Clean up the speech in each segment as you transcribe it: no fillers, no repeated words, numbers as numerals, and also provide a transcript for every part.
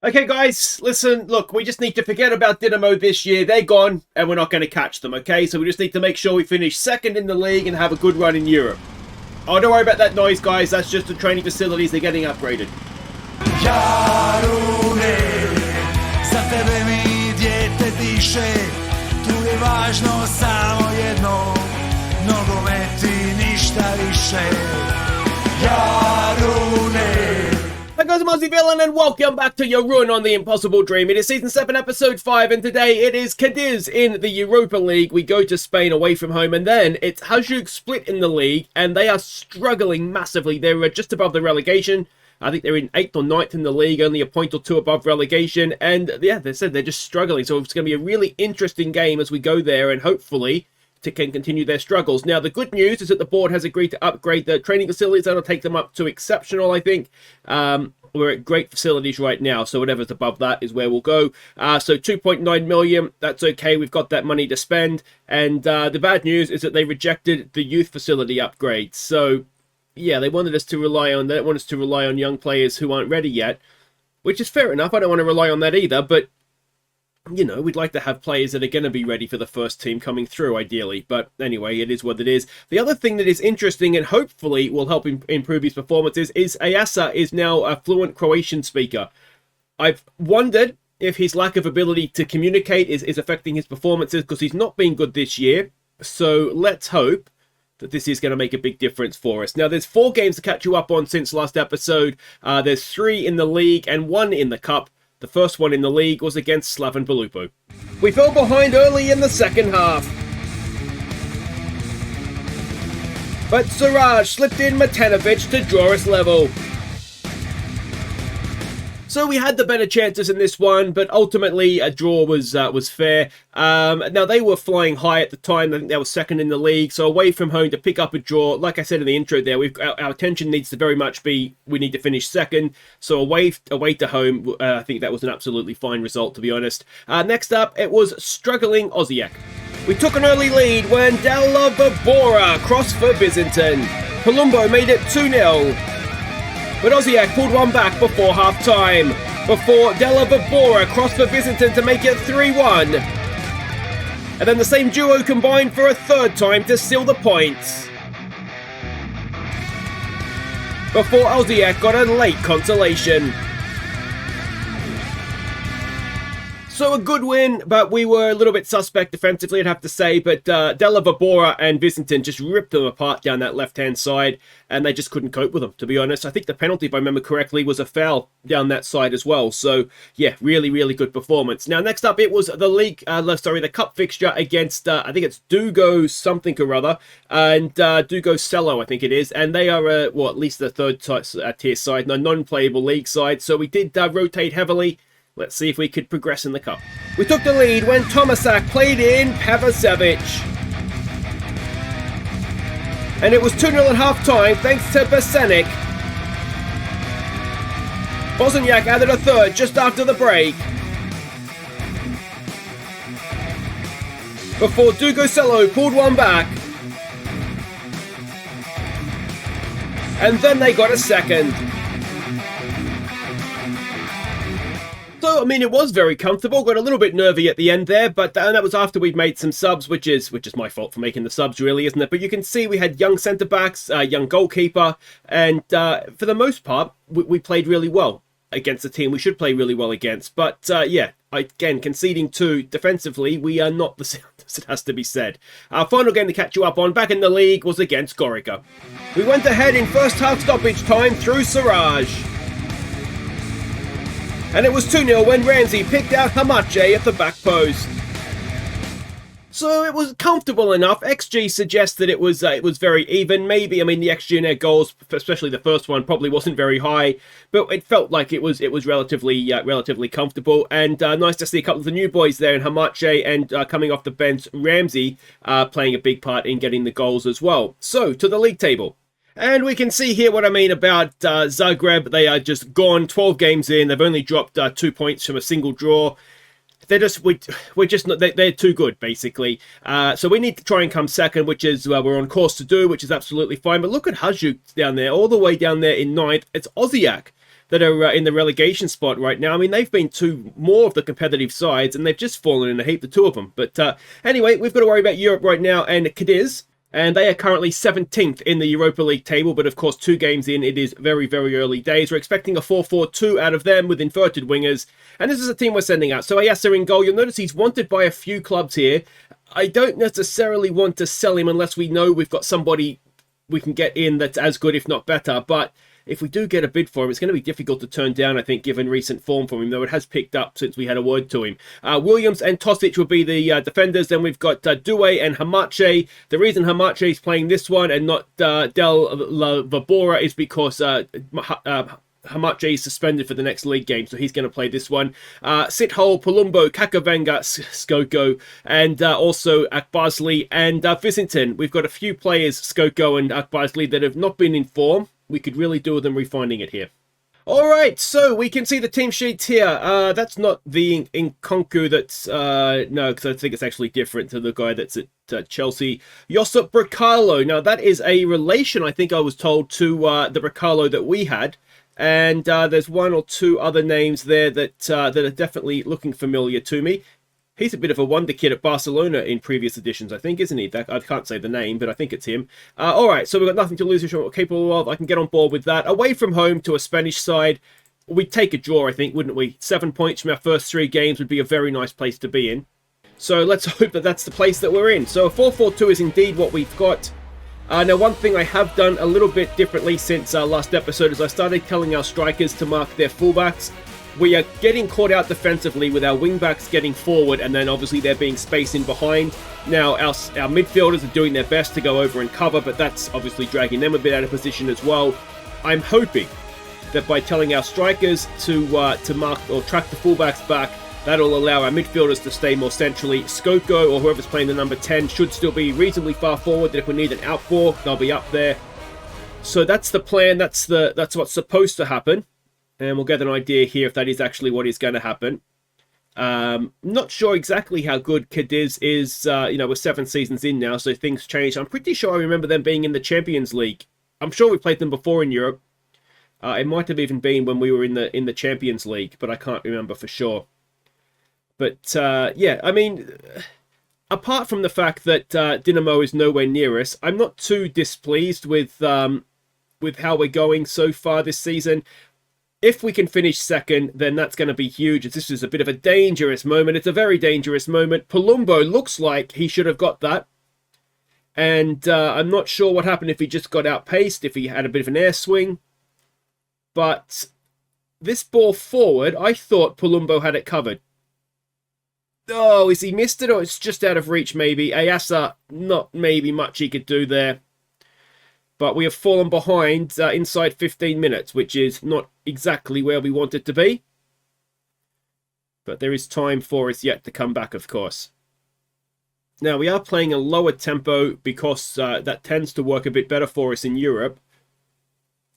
Okay, guys, listen, look, we just need to forget about Dinamo this year. They're gone, and we're not going to catch them, okay? So we just need to make sure we finish second in the league and have a good run in Europe. Oh, don't worry about that noise, guys. That's just the training facilities. They're getting upgraded. Jarune, za tebe mi dijete diše, tu je važno samo jedno, nogomet i ništa više. Jarune. Hi guys, I'm Aussie Villain and welcome back to Jarun on The Impossible Dream. It is Season 7, Episode 5, and today it is Cadiz in the Europa League. We go to Spain away from home, and then it's Hajduk Split in the league, and they are struggling massively. They're just above the relegation. I think they're in 8th or 9th in the league, only a point or two above relegation, and yeah, they said they're just struggling. So it's going to be a really interesting game as we go there, and hopefully can continue their struggles. Now, the good news is that the board has agreed to upgrade the training facilities. That'll take them up to exceptional, I think. We're at great facilities right now, so whatever's above that is where we'll go. So 2.9 million, that's okay. We've got that money to spend. And the bad news is that they rejected the youth facility upgrade. So yeah, they wanted us to rely on, they don't want us to rely on young players who aren't ready yet, which is fair enough. I don't want to rely on that either, but you know, we'd like to have players that are going to be ready for the first team coming through, ideally. But anyway, it is what it is. The other thing that is interesting and hopefully will help improve his performances is Ayasa is now a fluent Croatian speaker. I've wondered if his lack of ability to communicate is affecting his performances because he's not been good this year. So let's hope that this is going to make a big difference for us. Now, there's 4 games to catch you up on since last episode. There's 3 in the league and 1 in the cup. The first one in the league was against Slaven Belupo. We fell behind early in the second half, but Siraj slipped in Matanovic to draw us level. So we had the better chances in this one, but ultimately a draw was fair. Now, they were flying high at the time. I think they were second in the league. So away from home to pick up a draw, like I said in the intro there, our attention needs to very much be, we need to finish second. So away to home, I think that was an absolutely fine result, to be honest. Next up, it was struggling Aussie. We took an early lead when Della Vavora crossed for Byzantin. Palumbo made it 2-0. But Osijek pulled one back before half-time, before Della Vavora crossed for Byzantin to make it 3-1. And then the same duo combined for a third time to seal the points, before Osijek got a late consolation. So a good win, but we were a little bit suspect defensively, I'd have to say. But Della Vavora and Byzantin just ripped them apart down that left-hand side, and they just couldn't cope with them, to be honest. I think the penalty, if I remember correctly, was a foul down that side as well. So, yeah, really, really good performance. Now, next up, it was the cup fixture against, I think it's Dugo something or other, and Dugo Cello, I think it is. And they are, at least the third tier side, a non-playable league side. So we did rotate heavily. Let's see if we could progress in the cup. We took the lead when Tomasak played in Pavicevic. And it was 2-0 at half-time thanks to Basenik. Bosniak added a third just after the break, before Dugocello pulled one back. And then they got a second. So, I mean, it was very comfortable. Got a little bit nervy at the end there, but that was after we'd made some subs, which is my fault for making the subs, really, isn't it? But you can see we had young centre-backs, young goalkeeper, and for the most part, we played really well against the team we should play really well against. But, yeah, again, conceding 2 defensively, we are not the soundest, it has to be said. Our final game to catch you up on back in the league was against Gorica. We went ahead in first half stoppage time through Siraj. And it was 2-0 when Ramsey picked out Hamache at the back post. So it was comfortable enough. XG suggests that it was very even. Maybe, I mean, the XG in their goals, especially the first one, probably wasn't very high, but it felt like it was relatively comfortable. And nice to see a couple of the new boys there in Hamache and coming off the bench, Ramsey playing a big part in getting the goals as well. So to the league table. And we can see here what I mean about Zagreb. They are just gone 12 games in. They've only dropped 2 points from a single draw. We're just not, they're too good, basically. So we need to try and come second, which is we're on course to do, which is absolutely fine. But look at Hajduk down there, all the way down there in ninth. It's Osijek that are in the relegation spot right now. I mean, they've been two more of the competitive sides, and they've just fallen in a heap, the two of them. But anyway, we've got to worry about Europe right now, and Cadiz. And they are currently 17th in the Europa League table, but of course 2 games in, it is very, very early days. We're expecting a 4-4-2 out of them with inverted wingers, and this is a team we're sending out. So Ayasa in goal. You'll notice he's wanted by a few clubs here. I don't necessarily want to sell him unless we know we've got somebody we can get in that's as good, if not better, but if we do get a bid for him, it's going to be difficult to turn down, I think, given recent form from him, though it has picked up since we had a word to him. Williams and Tosic will be the defenders. Then we've got Due and Hamache. The reason Hamache is playing this one and not Del La Vabora is because Hamache is suspended for the next league game, so he's going to play this one. Sithole, Palumbo, Kakavenga, Skoko, and also Akbarsli and Visington. We've got a few players, Skoko and Akbarsli, that have not been in form. We could really do with them refining it here. Alright, so we can see the team sheets here. That's not the Nkunku that's... no, because I think it's actually different to the guy that's at Chelsea. Josip Bracalo. Now, that is a relation, I think I was told, to the Bracalo that we had. And there's 1 or 2 other names there that are definitely looking familiar to me. He's a bit of a wonder kid at Barcelona in previous editions, I think, isn't he? I can't say the name, but I think it's him. All right, so we've got nothing to lose, which we're capable of. I can get on board with that. Away from home to a Spanish side, we'd take a draw, I think, wouldn't we? 7 points from our first 3 games would be a very nice place to be in. So let's hope that that's the place that we're in. So a 4-4-2 is indeed what we've got. Now, one thing I have done a little bit differently since our last episode is I started telling our strikers to mark their fullbacks. We are getting caught out defensively with our wingbacks getting forward, and then obviously there being space in behind. Now, our midfielders are doing their best to go over and cover, but that's obviously dragging them a bit out of position as well. I'm hoping that by telling our strikers to mark or track the fullbacks back, that'll allow our midfielders to stay more centrally. Skoko, or whoever's playing the number 10, should still be reasonably far forward, that if we need an out ball, they'll be up there. So that's the plan, that's what's supposed to happen. And we'll get an idea here if that is actually what is going to happen. Not sure exactly how good Cadiz is. We're 7 seasons in now, so things change. I'm pretty sure I remember them being in the Champions League. I'm sure we played them before in Europe. It might have even been when we were in the Champions League, but I can't remember for sure. But yeah, I mean, apart from the fact that Dinamo is nowhere near us, I'm not too displeased with how we're going so far this season. If we can finish second, then that's going to be huge. This is a bit of a dangerous moment. It's a very dangerous moment. Palumbo looks like he should have got that. And I'm not sure what happened if he just got outpaced, if he had a bit of an air swing. But this ball forward, I thought Palumbo had it covered. Oh, is he missed it, or it's just out of reach maybe? Ayasa, not maybe much he could do there. But we have fallen behind inside 15 minutes, which is not exactly where we want it to be. But there is time for us yet to come back, of course. Now, we are playing a lower tempo because that tends to work a bit better for us in Europe.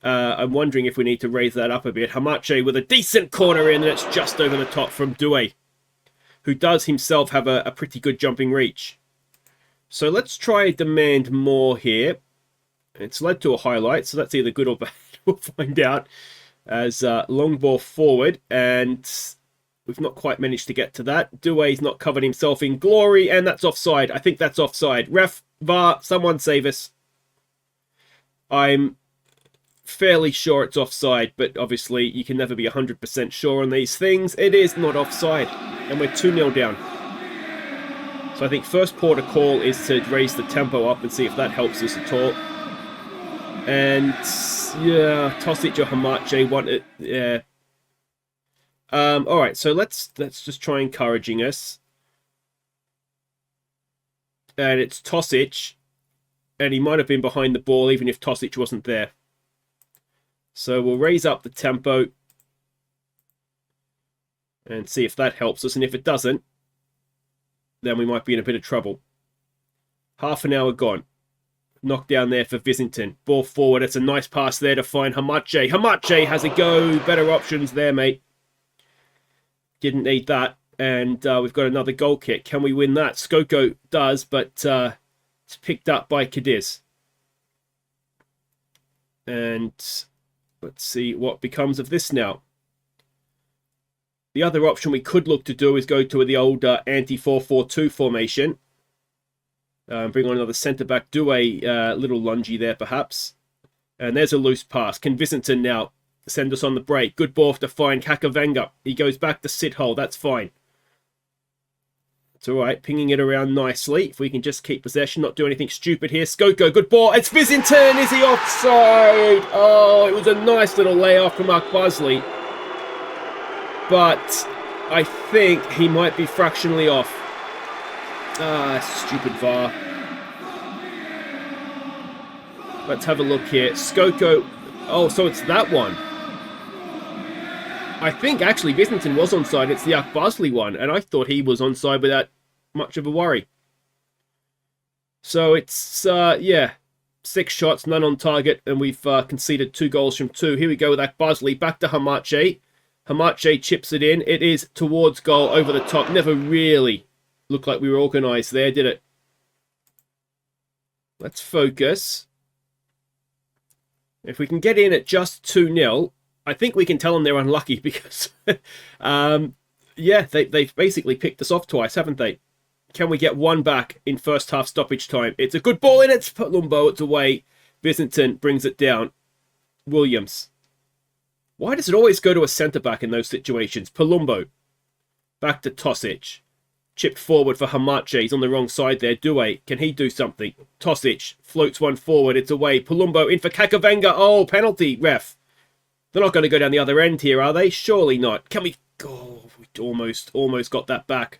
I'm wondering if we need to raise that up a bit. Hamache with a decent corner in, and it's just over the top from Due, who does himself have a pretty good jumping reach. So let's try demand more here. It's led to a highlight, so that's either good or bad. We'll find out. As long ball forward, and we've not quite managed to get to that. Due's not covered himself in glory, and that's offside. I think that's offside. Ref, VAR, someone save us. I'm fairly sure it's offside, but obviously you can never be 100% sure on these things. It is not offside, and we're 2-0 down. So I think first port of call is to raise the tempo up and see if that helps us at all. And yeah, Tosic or Hamache want it. Yeah. All right, so let's just try encouraging us. And it's Tosic, and he might have been behind the ball even if Tosic wasn't there. So we'll raise up the tempo and see if that helps us. And if it doesn't, then we might be in a bit of trouble. Half an hour gone. Knock down there for Visington. Ball forward. It's a nice pass there to find Hamache. Hamache has a go. Better options there, mate. Didn't need that. And we've got another goal kick. Can we win that? Skoko does, but it's picked up by Cadiz. And Let's see what becomes of this now. The other option we could look to do is go to the old anti-4-4-2 formation. Bring on another centre-back, do a little lungy there perhaps. And there's a loose pass. Can Visinton now send us on the break? Good ball to find Kakavenga. He goes back to sit hole, that's fine. It's alright, pinging it around nicely. If we can just keep possession, not do anything stupid here. Skoko, good ball. It's Visinton, is he offside? Oh, it was a nice little layoff from Akbazli. But I think he might be fractionally off. Ah, stupid VAR. Let's have a look here. Skoko. Oh, so it's that one. I think actually Visinton was onside. It's the Akbazli one. And I thought he was onside without much of a worry. So it's, yeah, 6 shots, none on target. And we've conceded 2 goals from 2. Here we go with Akbazli. Back to Hamache. Hamache chips it in. It is towards goal, over the top. Never really looked like we were organised there, did it? Let's focus. If we can get in at just 2-0, I think we can tell them they're unlucky because, yeah, they've basically picked us off twice, haven't they? Can we get one back in first half stoppage time? It's a good ball in. It's Palumbo. It's away. Visinton brings it down. Williams. Why does it always go to a centre-back in those situations? Palumbo. Back to Tosic. Chipped forward for Hamache. He's on the wrong side there. Due. Can he do something? Tosic floats one forward. It's away. Palumbo in for Kakavenga. Oh, penalty, ref. They're not going to go down the other end here, are they? Surely not. Can we... Oh, we almost got that back.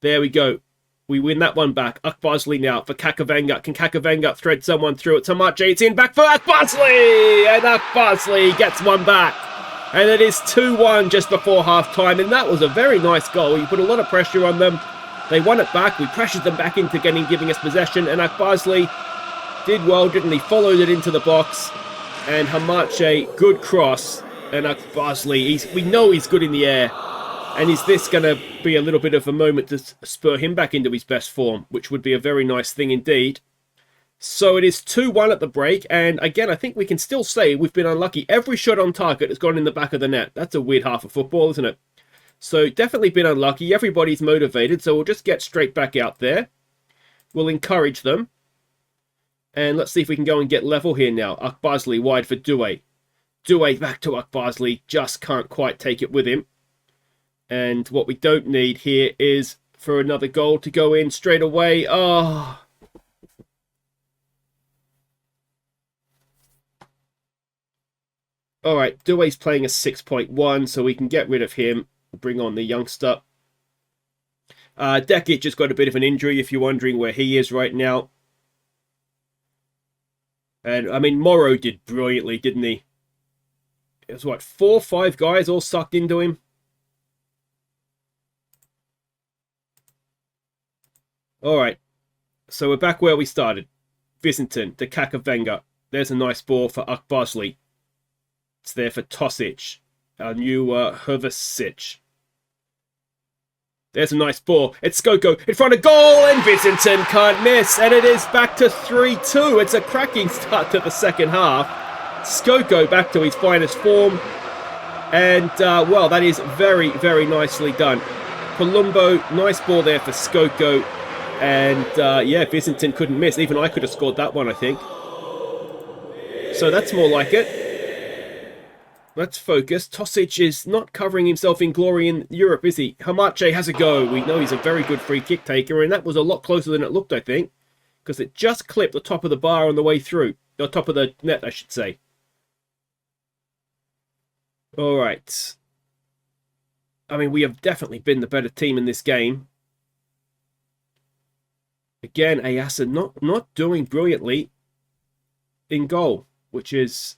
There we go. We win that one back. Akbazli now for Kakavenga. Can Kakavenga thread someone through it? Hamache, it's in back for Akbazli! And Akbazli gets one back. And it is 2-1 just before half-time. And that was a very nice goal. You put a lot of pressure on them. They won it back. We pressured them back into giving us possession. And Akbazli did well, didn't he? Followed it into the box. And Hamache, good cross. And Akbazli, we know he's good in the air. And is this going to be a little bit of a moment to spur him back into his best form, which would be a very nice thing indeed. So it is 2-1 at the break. And again, I think we can still say we've been unlucky. Every shot on target has gone in the back of the net. That's a weird half of football, isn't it? So definitely been unlucky. Everybody's motivated. So we'll just get straight back out there. We'll encourage them. And let's see if we can go and get level here now. Akbazli wide for Due. Due back to Akbazli. Just can't quite take it with him. And what we don't need here is for another goal to go in straight away. Oh. Alright, Due's playing a 6.1, so we can get rid of him. Bring on the youngster. Dekic just got a bit of an injury, if you're wondering where he is right now. And, I mean, Morrow did brilliantly, didn't he? It was, what, 4 or 5 guys all sucked into him? Alright, so we're back where we started. Visinton to Kakavenga. There's a nice ball for Akbazli. It's there for Tosic. Our new Hrvasic. There's a nice ball. It's Skoko in front of goal, and Visinton can't miss. And it is back to 3-2. It's a cracking start to the second half. Skoko back to his finest form. And, well, that is very, very nicely done. Palumbo, nice ball there for Skoko. And, yeah, Visinton couldn't miss. Even I could have scored that one, I think. So that's more like it. Let's focus. Tosic is not covering himself in glory in Europe, is he? Hamache has a go. We know he's a very good free kick taker, and that was a lot closer than it looked, I think, because it just clipped the top of the bar on the way through. The top of the net, I should say. All right. I mean, we have definitely been the better team in this game. Again, Ayasa not doing brilliantly in goal, which is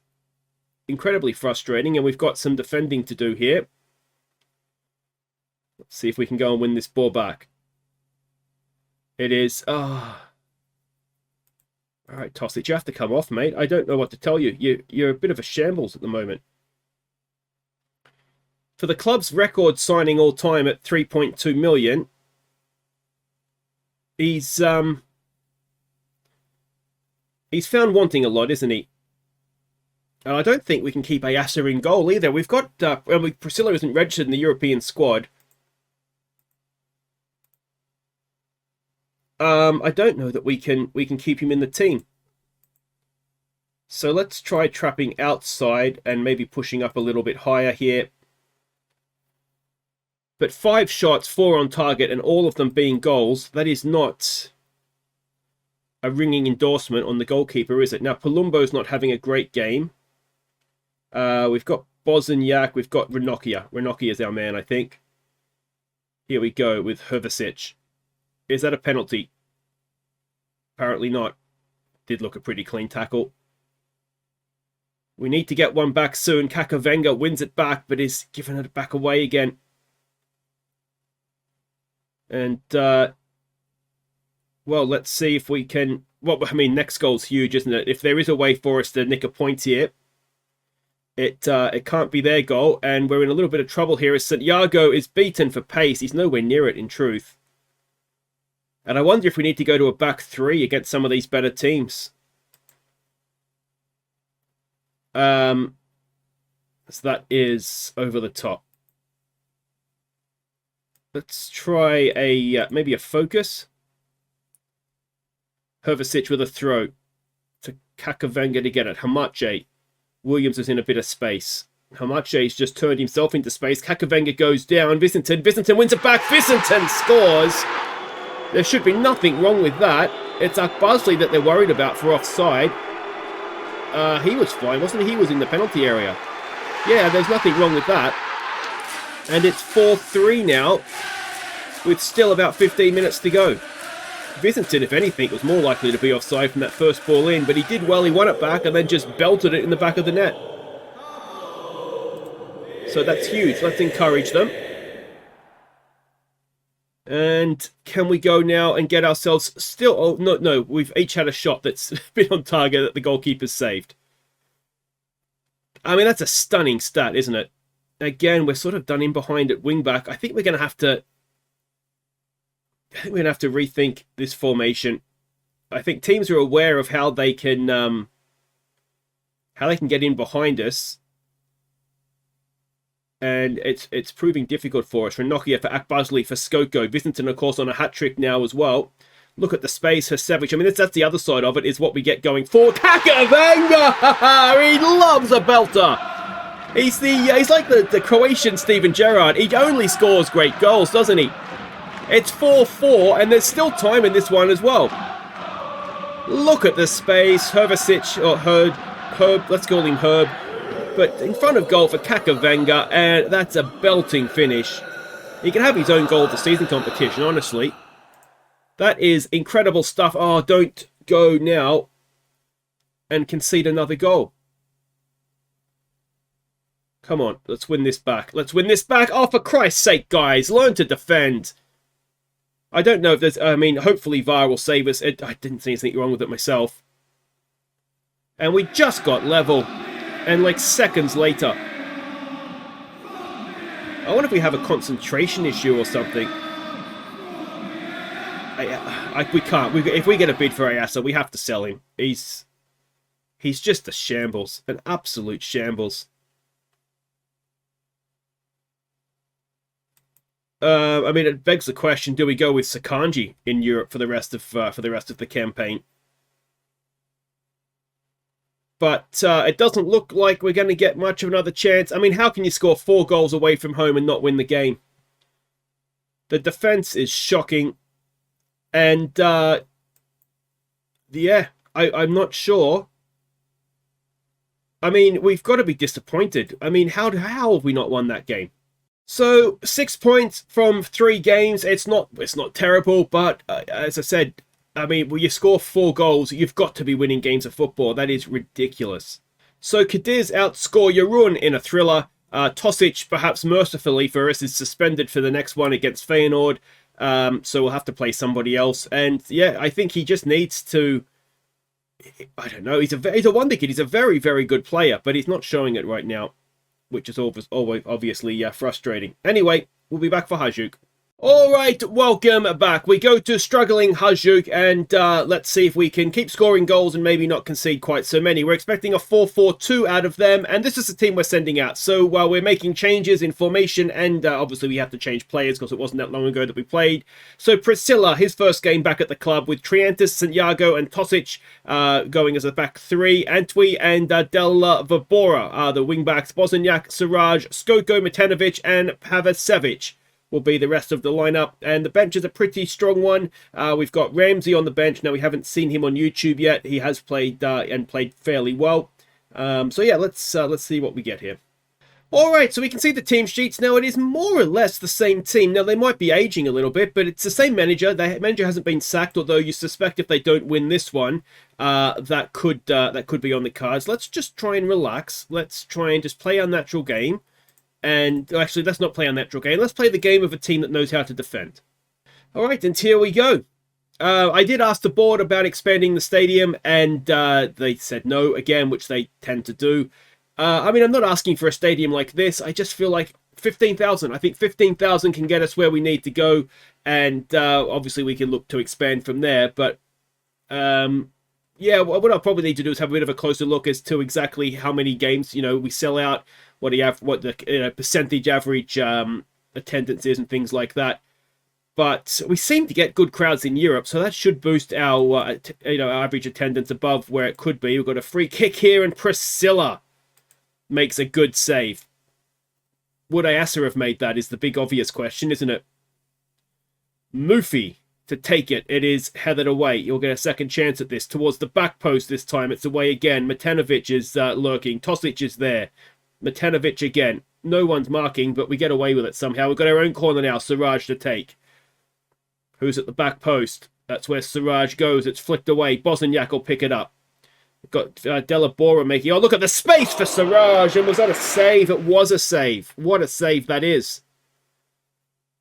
incredibly frustrating, and we've got some defending to do here. Let's see if we can go and win this ball back. It is... Alright, Tosic, you have to come off, mate. I don't know what to tell you. You're a bit of a shambles at the moment. For the club's record signing all time at 3.2 million, he's found wanting a lot, isn't he? And I don't think we can keep Ayasa in goal either. We've got... Priscilla isn't registered in the European squad. I don't know that we can keep him in the team. So let's try trapping outside and maybe pushing up a little bit higher here. But 5 shots, 4 on target, and all of them being goals. That is not a ringing endorsement on the goalkeeper, is it? Now, Palumbo's not having a great game. We've got Bosniak, we've got Ranocchia. Ranocchia is our man, I think. Here we go with Hrvasic. Is that a penalty? Apparently not. Did look a pretty clean tackle. We need to get one back soon. Kakavenga wins it back, but is giving it back away again. And, well, let's see if we can... Well, I mean, next goal's huge, isn't it? If there is a way for us to nick a point here, it can't be their goal, and we're in a little bit of trouble here as Santiago is beaten for pace. He's nowhere near it, in truth. And I wonder if we need to go to a back 3 against some of these better teams. So that is over the top. Let's try a maybe a focus. Hrvasic with a throw to Kakavenga to get it. Hamache. Williams is in a bit of space. Hamache's just turned himself into space. Kakavenga goes down. Visinton wins it back. Visinton scores. There should be nothing wrong with that. It's Akbarzli that they're worried about for offside. He was fine, wasn't he? He was in the penalty area. Yeah, there's nothing wrong with that. And it's 4-3 now, with still about 15 minutes to go. Visinton, if anything, was more likely to be offside from that first ball in, but he did well. He won it back and then just belted it in the back of the net. So that's huge. Let's encourage them. And can we go now and get ourselves still... Oh, no, we've each had a shot that's been on target that the goalkeeper's saved. I mean, that's a stunning stat, isn't it? Again, we're sort of done in behind at wing-back. I think we're going to have to... rethink this formation. I think teams are aware of how they can get in behind us. And it's proving difficult for us. Ranocchia for Akbarzli, for Skoko. Visinton, of course, on a hat-trick now as well. Look at the space for Savic. I mean, that's the other side of it, is what we get going forward. Kakavenga! He loves a belter! He's like the Croatian Steven Gerrard. He only scores great goals, doesn't he? It's 4-4, and there's still time in this one as well. Look at the space. Hrvasic, or Herb, let's call him Herb. But in front of goal for Kakavenga, and that's a belting finish. He can have his own goal of the season competition, honestly. That is incredible stuff. Oh, don't go now and concede another goal. Come on, let's win this back. Let's win this back. Oh, for Christ's sake, guys, learn to defend. I don't know if there's... I mean, hopefully VAR will save us. I didn't see anything wrong with it myself. And we just got level. And like seconds later. I wonder if we have a concentration issue or something. We can't. If we get a bid for Ayasa, we have to sell him. He's just a shambles. An absolute shambles. I mean, it begs the question: do we go with Sakanji in Europe for the rest of the campaign? But it doesn't look like we're going to get much of another chance. I mean, how can you score 4 goals away from home and not win the game? The defense is shocking, and yeah, I'm not sure. I mean, we've got to be disappointed. I mean, how have we not won that game? So 6 points from 3 games. It's not terrible, but as I said, I mean, when you score 4 goals, you've got to be winning games of football. That is ridiculous. So Cadiz outscore Jarun in a thriller. Tosic, perhaps mercifully for us, is suspended for the next one against Feyenoord. So we'll have to play somebody else. And yeah, I think he just needs to... I don't know. He's a wonder kid. He's a very, very good player, but he's not showing it right now, which is always obviously frustrating. Anyway, we'll be back for Hajduk. All right, welcome back. We go to struggling Hajduk, and let's see if we can keep scoring goals and maybe not concede quite so many. We're expecting a 4-4-2 out of them, and this is the team we're sending out. So we're making changes in formation, and obviously we have to change players because it wasn't that long ago that we played. So Priscilla, his first game back at the club with Triantis, Santiago, and Tosic going as a back three. Antwi and Della Vabora are the wing-backs. Bosniak, Siraj, Skoko, Matanovic, and Pavicevic will be the rest of the lineup, and the bench is a pretty strong one. We've got Ramsey on the bench. Now, we haven't seen him on YouTube yet. He has played and played fairly well. So yeah, let's see what we get here. All right, so we can see the team sheets. Now, it is more or less the same team. Now, they might be aging a little bit, but it's the same manager. The manager hasn't been sacked, although you suspect if they don't win this one, that could be on the cards. Let's just try and relax. Let's try and just play our natural game. And actually, let's not play our natural game. Let's play the game of a team that knows how to defend. All right, and here we go. I did ask the board about expanding the stadium, and they said no again, which they tend to do. I mean, I'm not asking for a stadium like this. I just feel like 15,000. I think 15,000 can get us where we need to go, and obviously we can look to expand from there. But yeah, what I'll probably need to do is have a bit of a closer look as to exactly how many games we sell out. What the percentage average attendance is and things like that. But we seem to get good crowds in Europe, so that should boost our average attendance above where it could be. We've got a free kick here, and Priscilla makes a good save. Would Ayasa have made that is the big obvious question, isn't it? Mufi to take it. It is headed away. You'll get a second chance at this. Towards the back post this time. It's away again. Matanovic is lurking. Tosic is there. Matanovic again. No one's marking, but we get away with it somehow. We've got our own corner now. Siraj to take. Who's at the back post? That's where Siraj goes. It's flicked away. Bosniak will pick it up. We've got Della Bora making... Oh, look at the space for Siraj. And was that a save? It was a save. What a save that is.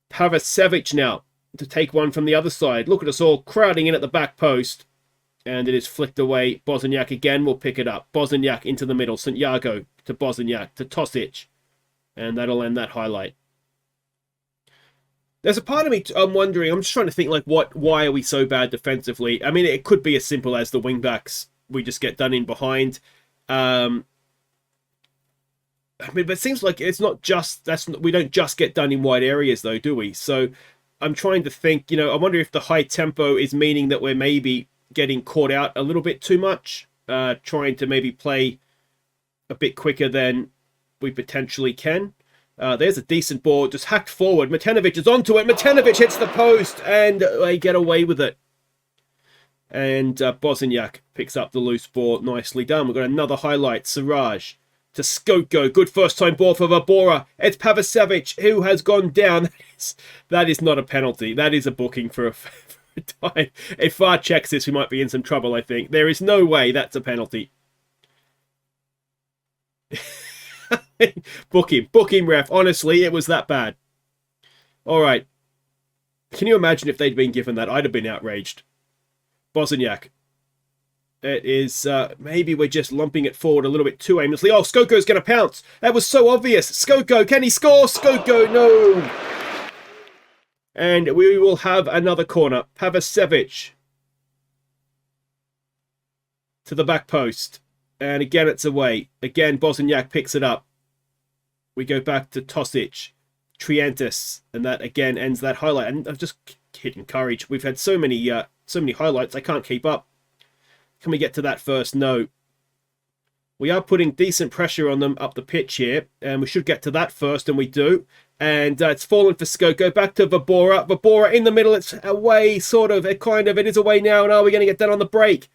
Pavicevic now to take one from the other side. Look at us all crowding in at the back post. And it is flicked away. Bosniak again will pick it up. Bosniak into the middle. Santiago to Bosniak to Tosic. And that'll end that highlight. There's a part of me, I'm wondering, I'm just trying to think, like, why are we so bad defensively? I mean, it could be as simple as the wing-backs. We just get done in behind. I mean, but it seems like it's not just, we don't just get done in wide areas, though, do we? So I'm trying to think, I wonder if the high tempo is meaning that we're maybe getting caught out a little bit too much, trying to maybe play a bit quicker than we potentially can. There's a decent ball, just hacked forward. Matanovic is onto it. Matanovic hits the post, and they get away with it. And Bosniak picks up the loose ball. Nicely done. We've got another highlight. Siraj to Skoko. Good first-time ball for Vabora. It's Pavicevic who has gone down. That is not a penalty. That is a booking for a time. If VAR checks this, we might be in some trouble, I think. There is no way that's a penalty. Book him, ref. Honestly, it was that bad. All right. Can you imagine if they'd been given that? I'd have been outraged. Bosniak. It is, maybe we're just lumping it forward a little bit too aimlessly. Oh, Skoko's going to pounce. That was so obvious. Skoko, can he score? Skoko, no. And we will have another corner. Pavicevic to the back post. And again, it's away. Again, Bosniak picks it up. We go back to Tosic, Triantis, and that again ends that highlight. And I'm just hitting courage. We've had so many highlights, I can't keep up. Can we get to that first? No. We are putting decent pressure on them up the pitch here, and we should get to that first, and we do. And it's fallen for Skoko. Back to Vabora. Vabora in the middle. It's away, sort of. It is away now. And are we going to get done on the break?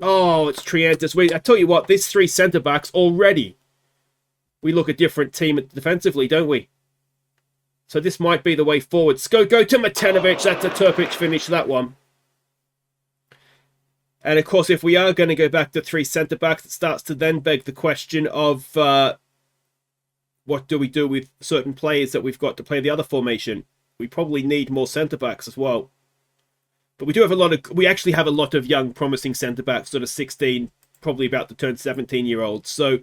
Oh, it's Triantis. I tell you what, these three centre-backs already, we look a different team defensively, don't we? So this might be the way forward. Skoko to Matanovic. That's a Turpic finish, that one. And of course, if we are going to go back to three centre-backs, it starts to then beg the question of what do we do with certain players that we've got to play the other formation? We probably need more centre-backs as well. But we do have we actually have a lot of young, promising centre-backs, sort of 16, probably about to turn 17-year-olds. So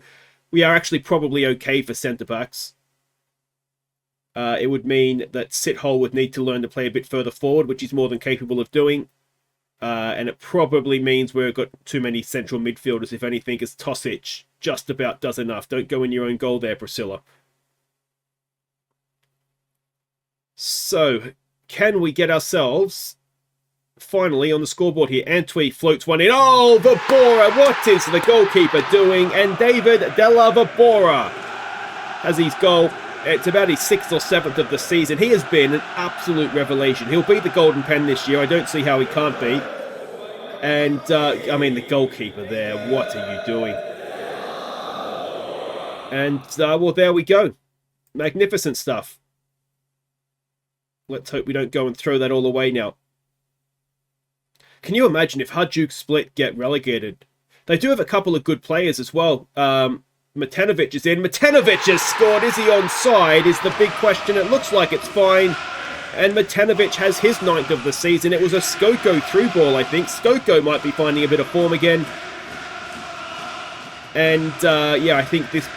we are actually probably okay for centre-backs. It would mean that Sithole would need to learn to play a bit further forward, which he's more than capable of doing. And it probably means we've got too many central midfielders, if anything, as Tosic just about does enough. Don't go in your own goal there, Priscilla. So, can we get ourselves finally on the scoreboard here? Antwi floats one in. Oh, Vabora! What is the goalkeeper doing? And David Della Vabora has his goal. It's about his 6th or 7th of the season. He has been an absolute revelation. He'll be the Golden Pen this year. I don't see how he can't be. And, I mean, the goalkeeper there, what are you doing? And, well, there we go. Magnificent stuff. Let's hope we don't go and throw that all away now. Can you imagine if Hajduk Split get relegated? They do have a couple of good players as well. Matanovic is in. Matanovic has scored. Is he onside? Is the big question. It looks like it's fine. And Matanovic has his 9th of the season. It was a Skoko through ball, I think. Skoko might be finding a bit of form again. And, yeah, I think this...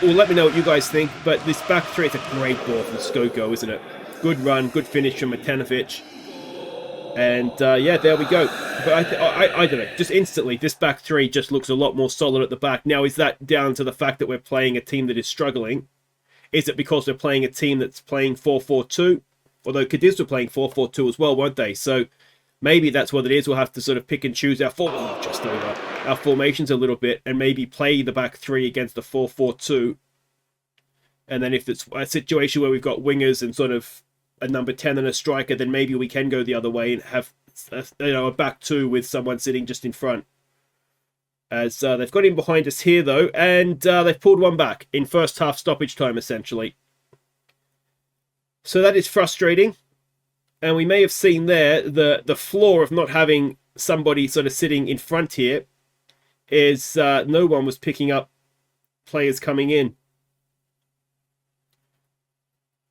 Well, let me know what you guys think. But this back three, it's a great ball from Skoko, isn't it? Good run, good finish from Matanovic. And, yeah, there we go. But I don't know. Just instantly, this back three just looks a lot more solid at the back. Now, is that down to the fact that we're playing a team that is struggling? Is it because we're playing a team that's playing 4-4-2? Although Cadiz were playing 4-4-2 as well, weren't they? So maybe that's what it is. We'll have to sort of pick and choose our our formations a little bit and maybe play the back three against the 4-4-2. And then if it's a situation where we've got wingers and sort of a number 10 and a striker, then maybe we can go the other way and have a back two with someone sitting just in front. As they've got him behind us here, though, and they've pulled one back in first half stoppage time, essentially. So that is frustrating. And we may have seen there the flaw of not having somebody sort of sitting in front here is no one was picking up players coming in.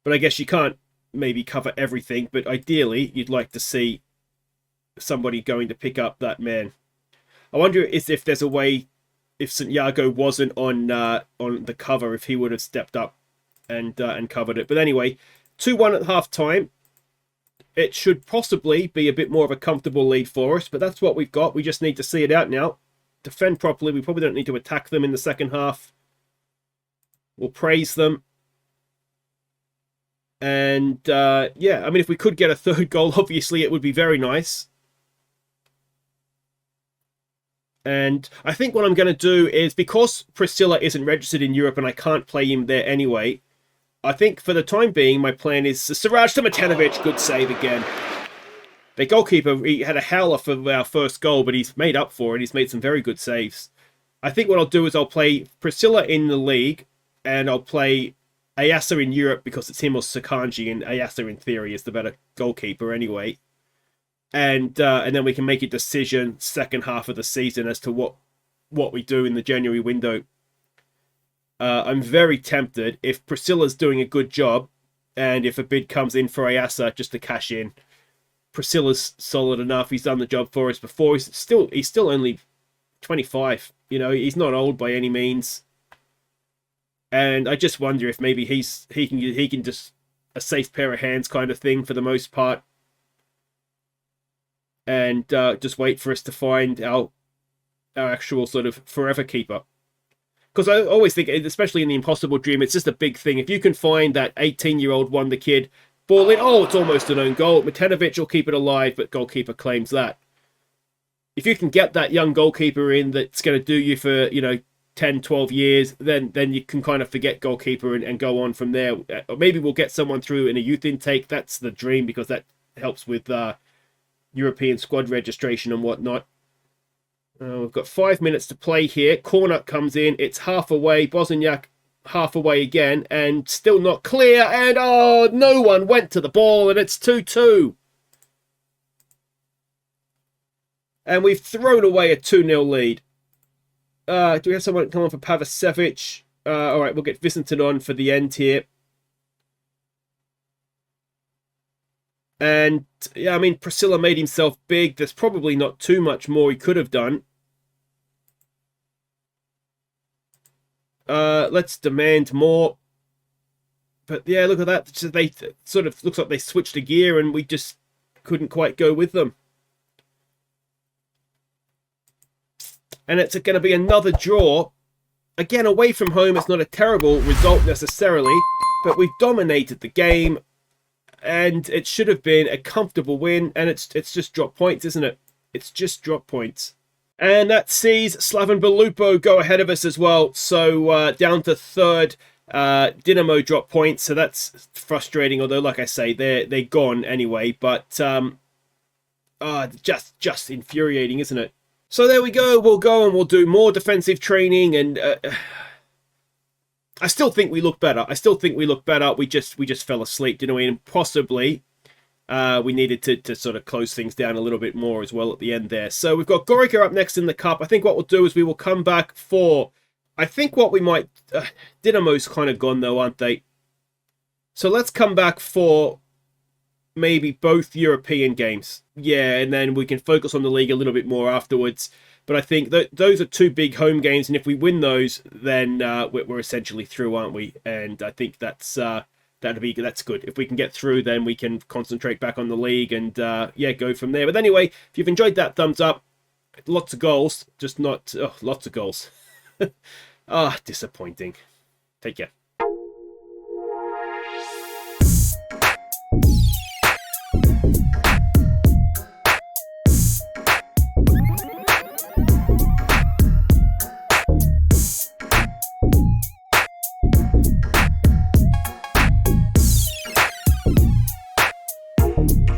But I guess you can't maybe cover everything, but ideally you'd like to see somebody going to pick up that man. I wonder if there's a way, if Santiago wasn't on the cover, if he would have stepped up and covered it. But anyway, 2-1 at half time. It should possibly be a bit more of a comfortable lead for us, but that's what we've got. We just need to see it out now. Defend properly. We probably don't need to attack them in the second half. We'll praise them. And, yeah, I mean, if we could get a third goal, obviously it would be very nice. And I think what I'm going to do is, because Priscilla isn't registered in Europe and I can't play him there anyway, I think for the time being, my plan is Siraj to Matanovic. Good save again. The goalkeeper, he had a howler for our first goal, but he's made up for it. He's made some very good saves. I think what I'll do is I'll play Priscilla in the league, and I'll play Ayasa in Europe because it's him or Sakanji, and Ayasa in theory is the better goalkeeper anyway. And then we can make a decision second half of the season as to what we do in the January window. I'm very tempted, if Priscilla's doing a good job, and if a bid comes in for Ayasa just to cash in. Priscilla's solid enough. He's done the job for us before. He's still only 25. You know, he's not old by any means. And I just wonder if maybe he can just a safe pair of hands kind of thing for the most part. And just wait for us to find our actual sort of forever keeper. Because I always think, especially in the Impossible Dream, it's just a big thing. If you can find that 18-year-old wonder kid, ball in, oh, it's almost an own goal. Matanovic will keep it alive, but goalkeeper claims that. If you can get that young goalkeeper in that's going to do you for, 10, 12 years, then you can kind of forget goalkeeper and go on from there. Or maybe we'll get someone through in a youth intake. That's the dream, because that helps with European squad registration and whatnot. We've got 5 minutes to play here. Corner comes in. It's half away. Bosniak half away again. And still not clear. And, no one went to the ball. And it's 2-2. And we've thrown away a 2-0 lead. Do we have someone come on for Pavicevic? All right, we'll get Vicentin on for the end here. And, yeah, I mean, Priscilla made himself big. There's probably not too much more he could have done. Let's demand more. But yeah, look at that. They sort of looks like they switched a gear and we just couldn't quite go with them. And it's going to be another draw. Again, away from home, it's not a terrible result necessarily, but we've dominated the game, and it should have been a comfortable win, and it's just drop points, isn't it? It's just drop points. And that sees Slaven Belupo go ahead of us as well, so down to third. Dynamo drop points, so that's frustrating, although like I say, they're gone anyway, but just infuriating, isn't it? So there we go. We'll go and we'll do more defensive training, and I still think we look better. We just fell asleep, you know, and possibly we needed to sort of close things down a little bit more as well at the end there. So we've got Gorica up next in the cup. I think what we'll do is we will come back for, I think what we might, Dynamo's kind of gone though, aren't they? So let's come back for maybe both European games. Yeah, and then we can focus on the league a little bit more afterwards. But I think those are two big home games, and if we win those, then we're essentially through, aren't we? And I think that's good. If we can get through, then we can concentrate back on the league and yeah, go from there. But anyway, if you've enjoyed that, thumbs up. Lots of goals, just not lots of goals. Disappointing. Take care.